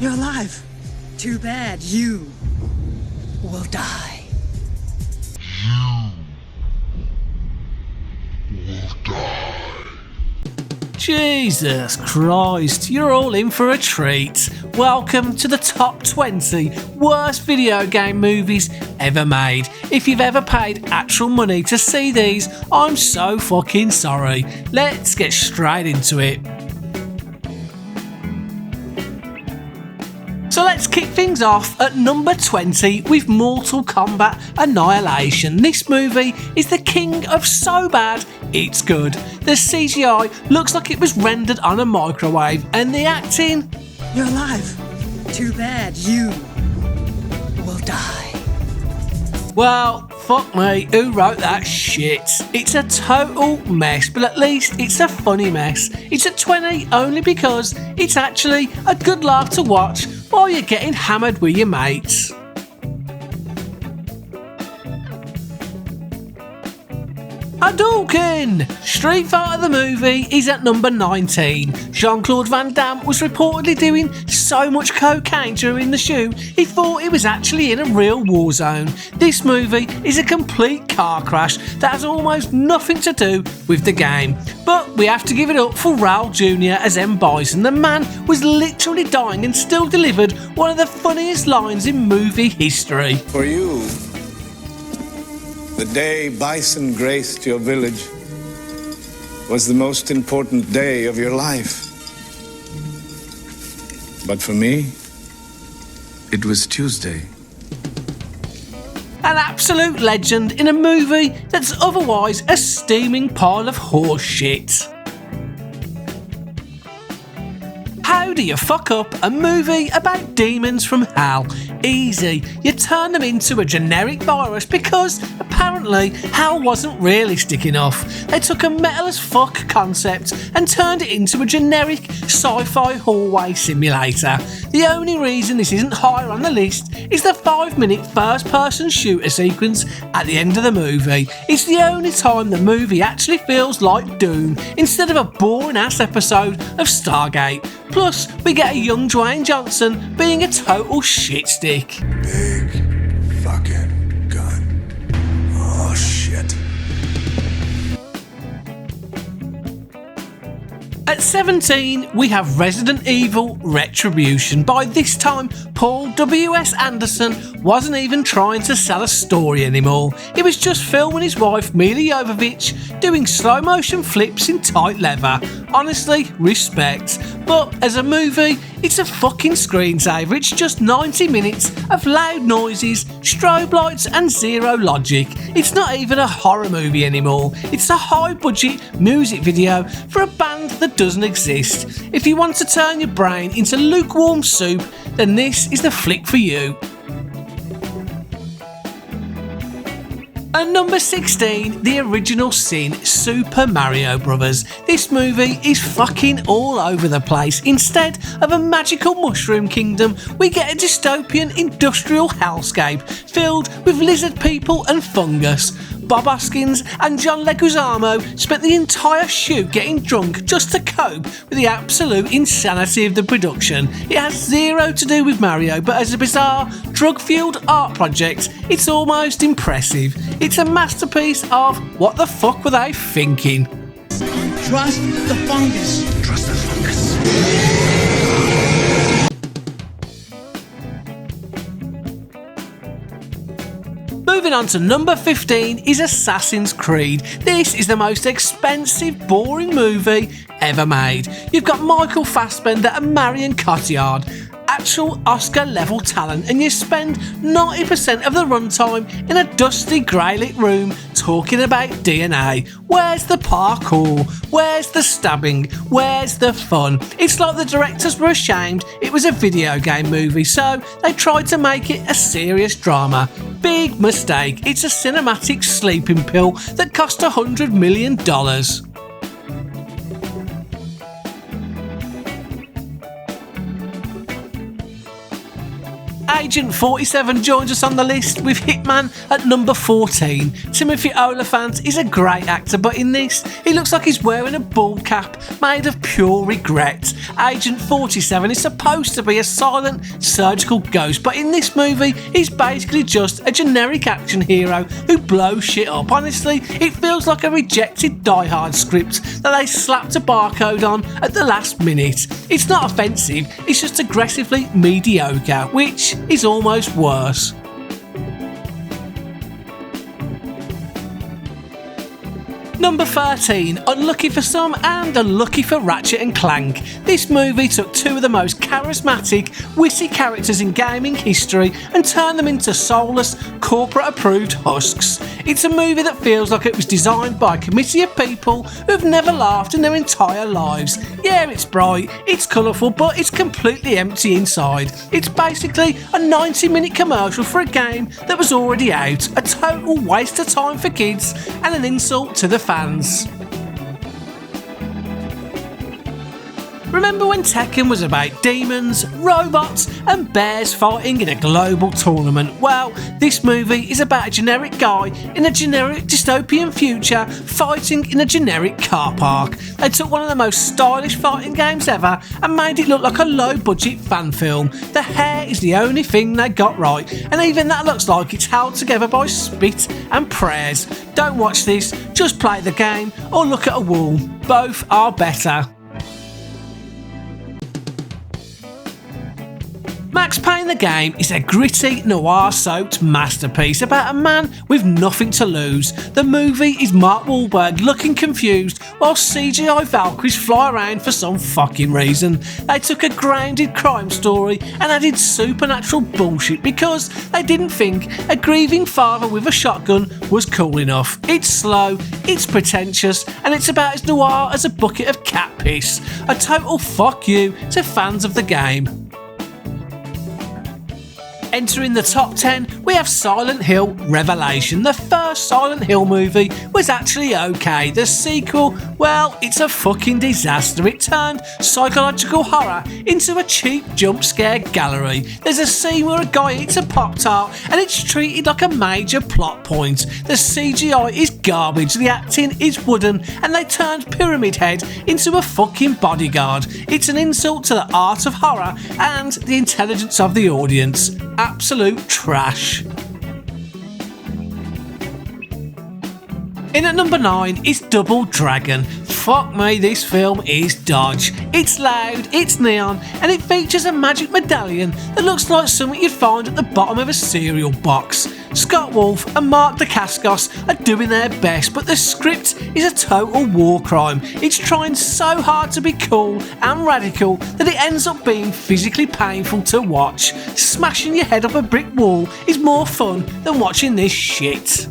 You're alive. Too bad you will die. Jesus Christ, you're all in for a treat. Welcome to the top 20 worst video game movies ever made. If you've ever paid actual money to see these, I'm so fucking sorry. Let's get straight into it. So let's kick things off at number 20 with Mortal Kombat Annihilation. This movie is the king of so bad, it's good. The CGI looks like it was rendered on a microwave, and the acting... You're alive. Too bad you will die. Well, fuck me, who wrote that shit? It's a total mess, but at least it's a funny mess. It's at 20 only because it's actually a good laugh to watch while you're getting hammered with your mates. Hadouken! Street Fighter the movie is at number 19. Jean-Claude Van Damme was reportedly doing so much cocaine during the shoot, he thought he was actually in a real war zone. This movie is a complete car crash that has almost nothing to do with the game. But we have to give it up for Raul Jr. as M. Bison. The man was literally dying and still delivered one of the funniest lines in movie history. For you, the day Bison graced your village was the most important day of your life. But for me, it was Tuesday. An absolute legend in a movie that's otherwise a steaming pile of horse shit. How do you fuck up a movie about demons from hell? Easy. You turn them into a generic virus because apparently hell wasn't realistic enough. They took a metal as fuck concept and turned it into a generic sci-fi hallway simulator. The only reason this isn't higher on the list is the 5-minute first-person shooter sequence at the end of the movie. It's the only time the movie actually feels like Doom instead of a boring-ass episode of Stargate. Plus, we get a young Dwayne Johnson being a total shitstick. Big fucking gun. Oh shit. At 17, we have Resident Evil Retribution. By this time, Paul W.S. Anderson wasn't even trying to sell a story anymore. He was just filming his wife Mila Jovovich doing slow motion flips in tight leather. Honestly, respect. But as a movie, it's a fucking screensaver. It's just 90 minutes of loud noises, strobe lights and zero logic. It's not even a horror movie anymore. It's a high budget music video for a band that doesn't exist. If you want to turn your brain into lukewarm soup, then this is the flick for you. At number 16, the original sin, Super Mario Bros. This movie is fucking all over the place. Instead of a magical mushroom kingdom, we get a dystopian industrial hellscape filled with lizard people and fungus. Bob Hoskins and John Leguizamo spent the entire shoot getting drunk just to cope with the absolute insanity of the production. It has zero to do with Mario, but as a bizarre, drug-fueled art project, it's almost impressive. It's a masterpiece of what the fuck were they thinking? Trust the fungus. Trust the fungus. Moving on to number 15 is Assassin's Creed. This is the most expensive, boring movie ever made. You've got Michael Fassbender and Marion Cotillard, actual Oscar-level talent, and you spend 90% of the runtime in a dusty, grey-lit room talking about DNA. Where's the parkour? Where's the stabbing? Where's the fun? It's like the directors were ashamed it was a video game movie, so they tried to make it a serious drama. Big mistake. It's a cinematic sleeping pill that cost $100 million. Agent 47 joins us on the list with Hitman at number 14. Timothy Olyphant is a great actor, but in this, he looks like he's wearing a bald cap made of pure regret. Agent 47 is supposed to be a silent, surgical ghost, but in this movie, he's basically just a generic action hero who blows shit up. Honestly, it feels like a rejected Die Hard script that they slapped a barcode on at the last minute. It's not offensive, it's just aggressively mediocre, which is almost worse. Number 13, unlucky for some and unlucky for Ratchet Clank. This movie took two of the most charismatic, witty characters in gaming history and turned them into soulless, corporate-approved husks. It's a movie that feels like it was designed by a committee of people who've never laughed in their entire lives. Yeah, it's bright, it's colourful, but it's completely empty inside. It's basically a 90-minute commercial for a game that was already out, a total waste of time for kids and an insult to the fans. Remember when Tekken was about demons, robots and bears fighting in a global tournament? Well, this movie is about a generic guy in a generic dystopian future fighting in a generic car park. They took one of the most stylish fighting games ever and made it look like a low-budget fan film. The hair is the only thing they got right, and even that looks like it's held together by spit and prayers. Don't watch this, just play the game or look at a wall. Both are better. Max Payne the game is a gritty, noir-soaked masterpiece about a man with nothing to lose. The movie is Mark Wahlberg looking confused while CGI Valkyries fly around for some fucking reason. They took a grounded crime story and added supernatural bullshit because they didn't think a grieving father with a shotgun was cool enough. It's slow, it's pretentious, and it's about as noir as a bucket of cat piss. A total fuck you to fans of the game. Entering the top 10, we have Silent Hill Revelation. The first Silent Hill movie was actually okay. The sequel, well, it's a fucking disaster. It turned psychological horror into a cheap jump scare gallery. There's a scene where a guy eats a Pop-Tart and it's treated like a major plot point. The CGI is garbage, the acting is wooden, and they turned Pyramid Head into a fucking bodyguard. It's an insult to the art of horror and the intelligence of the audience. Absolute trash. In at number 9 is Double Dragon. Fuck me, this film is dodge. It's loud, it's neon, and it features a magic medallion that looks like something you'd find at the bottom of a cereal box. Scott Wolf and Mark Dacascos are doing their best, but the script is a total war crime. It's trying so hard to be cool and radical that it ends up being physically painful to watch. Smashing your head up a brick wall is more fun than watching this shit.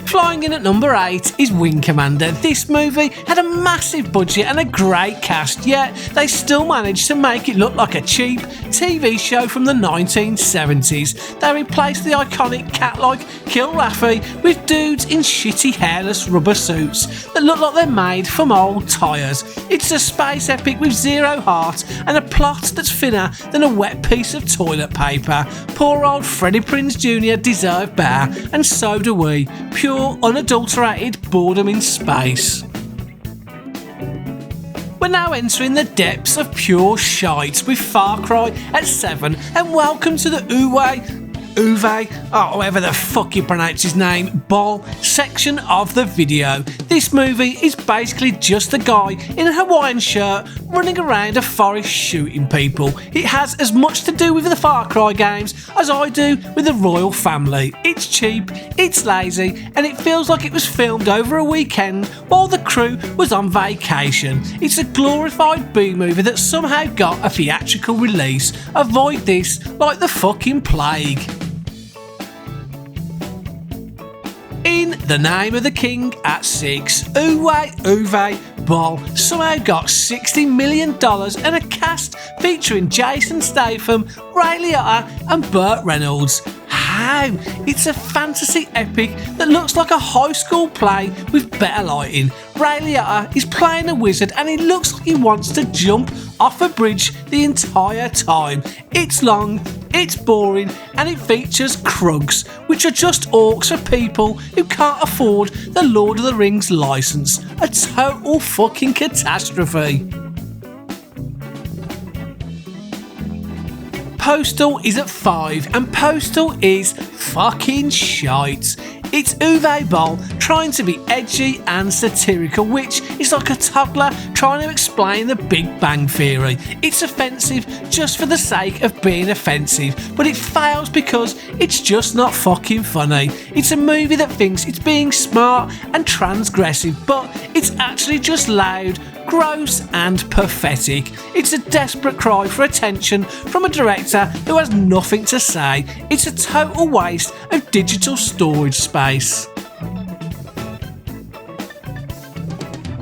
Flying in at number 8 is Wing Commander. This movie had a massive budget and a great cast, yet they still managed to make it look like a cheap TV show from the 1970s. They replaced the iconic cat-like Kill Raffi with dudes in shitty hairless rubber suits that look like they're made from old tyres. It's a space epic with zero heart and a plot that's thinner than a wet piece of toilet paper. Poor old Freddie Prinze Jr. deserved better, and so do we. Pure, unadulterated boredom in space. We're now entering the depths of pure shite with Far Cry at 7, and welcome to the Uwe, however the fuck you pronounce his name, Boll section of the video. This movie is basically just a guy in a Hawaiian shirt running around a forest shooting people. It has as much to do with the Far Cry games as I do with the royal family. It's cheap, it's lazy, and it feels like it was filmed over a weekend while the crew was on vacation. It's a glorified B-movie that somehow got a theatrical release. Avoid this like the fucking plague. In the Name of the King at 6, Uwe Boll somehow got $60 million and a cast featuring Jason Statham, Ray Liotta and Burt Reynolds. how? It's a fantasy epic that looks like a high school play with better lighting. Ray Liotta is playing a wizard and he looks like he wants to jump off a bridge the entire time. It's long, it's boring, and it features Krugs, which are just orcs for people who can't afford the Lord of the Rings licence. A total fucking catastrophe. Postal is at 5, and Postal is fucking shite. It's Uwe Boll trying to be edgy and satirical, which is like a toddler trying to explain the Big Bang Theory. It's offensive just for the sake of being offensive, but it fails because it's just not fucking funny. It's a movie that thinks it's being smart and transgressive, but it's actually just loud, gross and pathetic. It's a desperate cry for attention from a director who has nothing to say. It's a total waste of digital storage space.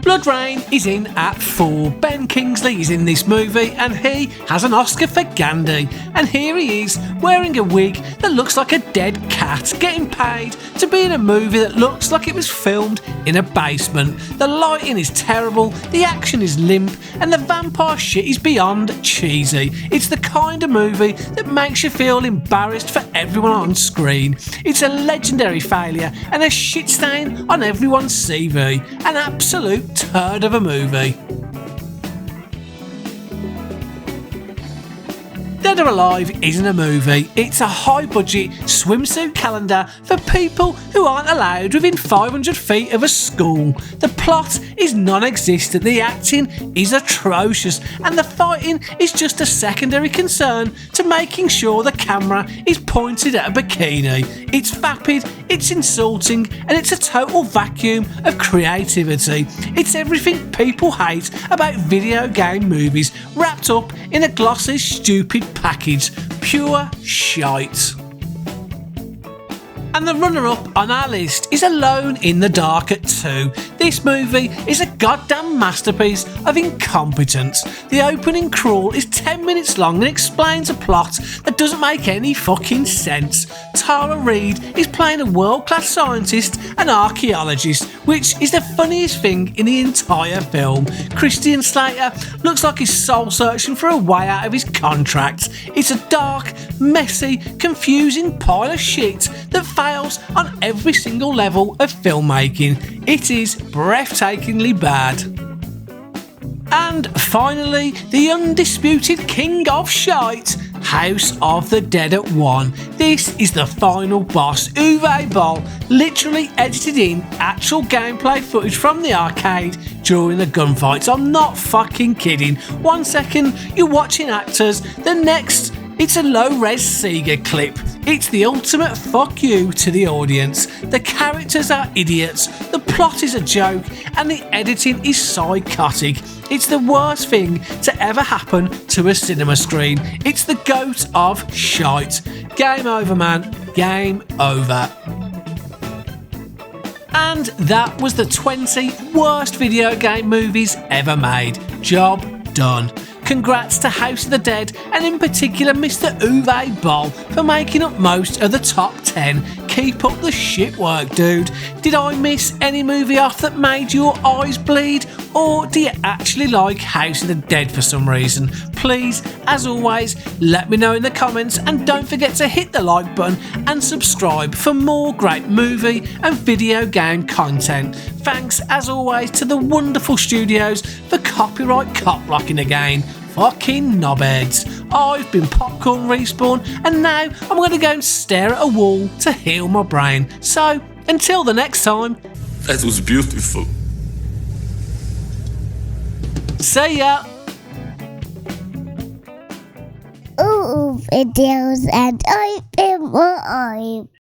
BloodRayne is in at 4. Ben Kingsley is in this movie and he has an Oscar for Gandhi. And here he is wearing a wig that looks like a dead cat, getting paid to be in a movie that looks like it was filmed in a basement. The lighting is terrible, the action is limp, and the vampire shit is beyond cheesy. It's the kind of movie that makes you feel embarrassed for everyone on screen. It's a legendary failure and a shit stain on everyone's CV. An absolute turd of a movie. Dead or Alive isn't a movie, it's a high budget swimsuit calendar for people who aren't allowed within 500 feet of a school. The plot is non-existent, the acting is atrocious, and the fighting is just a secondary concern to making sure the camera is pointed at a bikini. It's vapid, it's insulting, and it's a total vacuum of creativity. It's everything people hate about video game movies wrapped up in a glossy, stupid package. Pure shite. And the runner-up on our list is Alone in the Dark at 2. This movie is a goddamn masterpiece of incompetence. The opening crawl is 10 minutes long and explains a plot that doesn't make any fucking sense. Tara Reid is playing a world-class scientist and archaeologist, which is the funniest thing in the entire film. Christian Slater looks like he's soul-searching for a way out of his contract. It's a dark, messy, confusing pile of shit that fails on every single level of filmmaking. It is breathtakingly bad. And finally, the undisputed king of shite, House of the Dead at 1. This is the final boss. Uwe Boll literally edited in actual gameplay footage from the arcade during the gunfights. I'm not fucking kidding. 1 second you're watching actors, the next it's a low-res Sega clip. It's the ultimate fuck you to the audience. The characters are idiots, the plot is a joke, and the editing is psychotic. It's the worst thing to ever happen to a cinema screen. It's the goat of shite. Game over, man. Game over. And that was the 20 worst video game movies ever made. Job done. Congrats to House of the Dead, and in particular Mr. Uwe Boll, for making up most of the top 10. Keep up the shit work, dude. Did I miss any movie off that made your eyes bleed? Or do you actually like House of the Dead for some reason? Please, as always, let me know in the comments, and don't forget to hit the like button and subscribe for more great movie and video game content. Thanks, as always, to the wonderful studios for copyright cop-blocking again. Fucking knobheads. I've been Popcorn Respawn, and now I'm going to go and stare at a wall to heal my brain. So, until the next time. That was beautiful. See ya. Ooh, videos and open my eye.